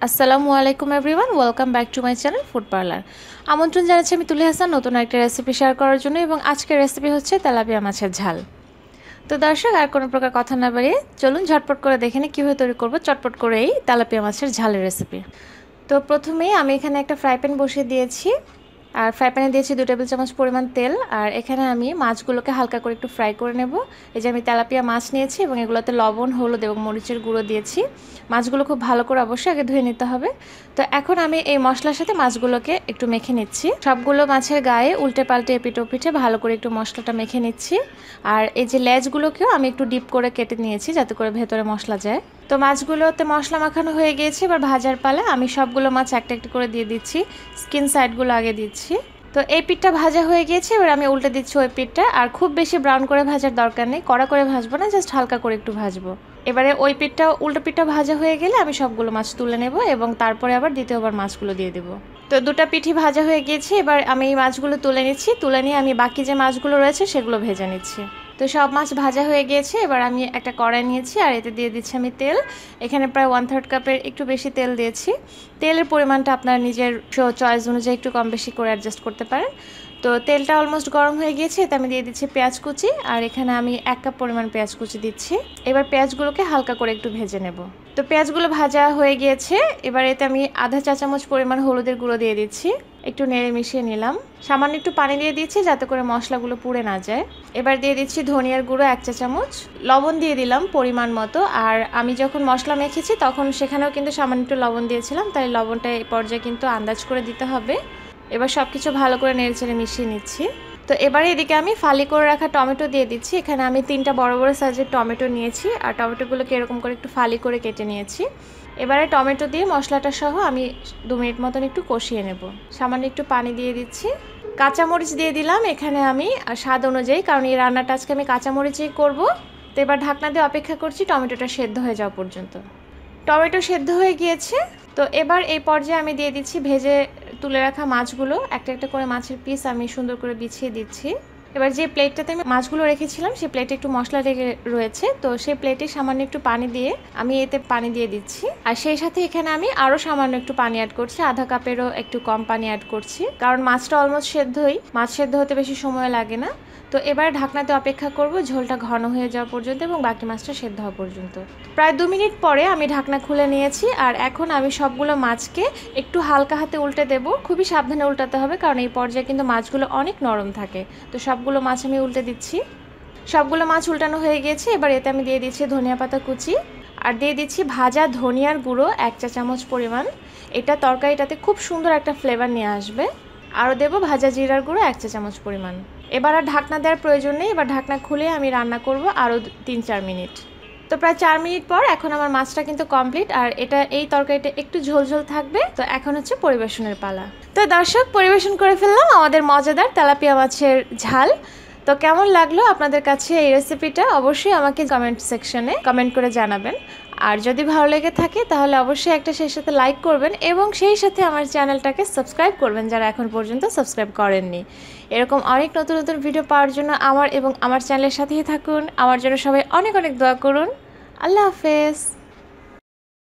আসসালামু আলাইকুম everyone, welcome back to my channel food parlour. আমন্ত্রণ জানাচ্ছি আমি তুলি হাসান নতুন একটা রেসিপি শেয়ার করার জন্য, এবং আজকের রেসিপি হচ্ছে তেলাপিয়া মাছের ঝাল। তো দর্শক, আর কোনো প্রকার কথা না বাড়িয়ে চলুন ঝটপট করে দেখে নিই কীভাবে তৈরি করবো চটপট করে এই তেলাপিয়া মাছের ঝালের রেসিপি। তো প্রথমেই আমি এখানে একটা ফ্রাই প্যান বসিয়ে দিয়েছি, আর ফ্রাই প্যানে দিয়েছি 2 টেবিল চামচ পরিমাণ তেল। আর এখানে আমি মাছগুলোকে হালকা করে একটু ফ্রাই করে নেব। এই যে আমি তেলাপিয়া মাছ নিয়েছি এবং এগুলোতে লবণ, হলুদ এবং মরিচের গুঁড়ো দিয়েছি। মাছগুলো খুব ভালো করে অবশ্যই আগে ধুয়ে নিতে হবে। তো এখন আমি এই মশলার সাথে মাছগুলোকে একটু মেখে নিচ্ছি। সবগুলো মাছের গায়ে উল্টে পাল্টে এপিট ওপিঠে ভালো করে একটু মশলাটা মেখে নিচ্ছি। আর এই যে লেজগুলোকেও আমি একটু ডিপ করে কেটে নিয়েছি যাতে করে ভেতরে মশলা যায়। তো মাছগুলোতে মশলা মাখানো হয়ে গিয়েছে, এবার ভাজার পালা। আমি সবগুলো মাছ একটা একটা করে দিয়ে দিচ্ছি, স্কিন সাইডগুলো আগে দিচ্ছি। তো এই পিঠটা ভাজা হয়ে গিয়েছে, এবার আমি উল্টে দিচ্ছি ওই পিঠটা। আর খুব বেশি ব্রাউন করে ভাজার দরকার নেই, কড়া করে ভাজবো না, জাস্ট হালকা করে একটু ভাজবো। এবারে ওই পিঠটা উল্টো পিঠটা ভাজা হয়ে গেলে আমি সবগুলো মাছ তুলে নেব এবং তারপরে আবার দ্বিতীয়বার মাছগুলো দিয়ে দেবো। তো দুটো পিঠি ভাজা হয়ে গিয়েছে, এবার আমি এই মাছগুলো তুলে নিচ্ছি। তুলে নিয়ে আমি বাকি যে মাছগুলো রয়েছে সেগুলো ভেজে নিচ্ছি। তো সব মাছ ভাজা হয়ে গিয়েছে, এবার আমি একটা কড়াই নিয়েছি আর এতে দিয়ে দিচ্ছি আমি তেল। এখানে প্রায় 1/3 কাপের একটু বেশি তেল দিয়েছি। তেলের পরিমাণটা আপনার নিজের চয়েস অনুযায়ী একটু কম বেশি করে অ্যাডজাস্ট করতে পারেন। তো তেলটা অলমোস্ট গরম হয়ে গিয়েছে, এতে আমি দিয়ে দিচ্ছি পেঁয়াজ কুচি। আর এখানে আমি 1 কাপ পরিমাণ পেঁয়াজ কুচি দিচ্ছি। এবার পেঁয়াজগুলোকে হালকা করে একটু ভেজে নেব। তো পেঁয়াজগুলো ভাজা হয়ে গিয়েছে, এবার এতে আমি আধা চা চামচ পরিমাণ হলুদের গুঁড়ো দিয়ে দিচ্ছি। একটু নেড়ে মিশিয়ে নিলাম। সামান্য একটু পানি দিয়ে দিচ্ছি যাতে করে মশলাগুলো পুড়ে না যায়। এবার দিয়ে দিচ্ছি ধনিয়ার গুঁড়ো 1 চা চামচ। লবণ দিয়ে দিলাম পরিমাণ মতো। আর আমি যখন মশলা মেখেছি তখন সেখানেও কিন্তু সামান্য একটু লবণ দিয়েছিলাম, তাই লবণটা এই পর্যায়ে কিন্তু আন্দাজ করে দিতে হবে। এবার সব কিছু ভালো করে নেড়েচেড়ে মিশিয়ে নিচ্ছি। তো এবারে এদিকে আমি ফালি করে রাখা টমেটো দিয়ে দিচ্ছি। এখানে আমি 3টা বড় বড় সাইজের টমেটো নিয়েছি, আর টমেটোগুলোকে এরকম করে একটু ফালি করে কেটে নিয়েছি। এবারে টমেটো দিয়ে মশলাটা সহ আমি 2 মিনিট মতন একটু কষিয়ে নেব। সামান্য একটু পানি দিয়ে দিচ্ছি। কাঁচামরিচ দিয়ে দিলাম এখানে আমি স্বাদ অনুযায়ী, কারণ এই রান্নাটা আজকে আমি কাঁচামরিচেই করব। তো এবার ঢাকনা দিয়ে অপেক্ষা করছি টমেটোটা সেদ্ধ হয়ে যাওয়া পর্যন্ত। টমেটো সেদ্ধ হয়ে গিয়েছে। তো এবার এই পর্যায়ে আমি দিয়ে দিচ্ছি ভেজে তুলে রাখা মাছগুলো। একটা একটা করে মাছের পিস আমি সুন্দর করে বিছিয়ে দিচ্ছি। এবার যে প্লেটটাতে আমি মাছগুলো রেখেছিলাম সেই প্লেটে একটু মশলা লেগে রয়েছে, তো সেই প্লেটে সামান্য একটু পানি দিয়ে আমি এতে পানি দিয়ে দিচ্ছি। আর সেই সাথে এখানে আমি আরও সামান্য একটু পানি অ্যাড করছি, আধা কাপেরও একটু কম পানি অ্যাড করছি, কারণ মাছটা অলমোস্ট সেদ্ধই, মাছ সেদ্ধ হতে বেশি সময় লাগে না। তো এবার ঢাকনাতে অপেক্ষা করব ঝোলটা ঘন হয়ে যাওয়া পর্যন্ত এবং বাকি মাছটা সেদ্ধ হওয়া পর্যন্ত। প্রায় 2 মিনিট পরে আমি ঢাকনা খুলে নিয়েছি। আর এখন আমি সবগুলো মাছকে একটু হালকা হাতে উল্টে দেব। খুবই সাবধানে উল্টাতে হবে, কারণ এই পর্যায়ে কিন্তু মাছগুলো অনেক নরম থাকে। তো সবগুলো মাছ আমি উল্টে দিচ্ছি। সবগুলো মাছ উল্টানো হয়ে গেছে, এবার এতে আমি দিয়ে দিচ্ছি ধনিয়া পাতা কুচি। আর দিয়ে দিচ্ছি ভাজা ধনিয়ার গুঁড়ো 1 চা চামচ পরিমাণ। এটা তরকারিটাতে খুব সুন্দর একটা ফ্লেভার নিয়ে আসবে। আরও দেবো ভাজা জিরার গুঁড়ো 1 চা চামচ পরিমাণ। এবার আর ঢাকনা দেওয়ার প্রয়োজন নেই, এবার ঢাকনা খুলে আমি রান্না করব আরও 3-4 মিনিট। তো প্রায় 4 মিনিট পর এখন আমার মাছটা কিন্তু কমপ্লিট, আর এই তরকারিটা একটু ঝোলঝোল থাকবে। তো এখন হচ্ছে পরিবেশনের পালা। তো দর্শক, পরিবেশন করে ফেললাম আমাদের মজাদার তেলাপিয়া মাছের ঝাল। তো কেমন লাগলো আপনাদের কাছে এই রেসিপিটা অবশ্যই আমাকে কমেন্ট সেকশনে কমেন্ট করে জানাবেন। আর যদি ভালো লেগে থাকে তাহলে অবশ্যই একটা সেই সাথে লাইক করবেন এবং সেই সাথে আমার চ্যানেলটাকে সাবস্ক্রাইব করবেন যারা এখন পর্যন্ত সাবস্ক্রাইব করেননি। এরকম অনেক নতুন নতুন ভিডিও পাওয়ার জন্য আমার চ্যানেলের সাথেই থাকুন। আমার জন্য সবাই অনেক অনেক দোয়া করুন। আল্লাহ হাফেজ।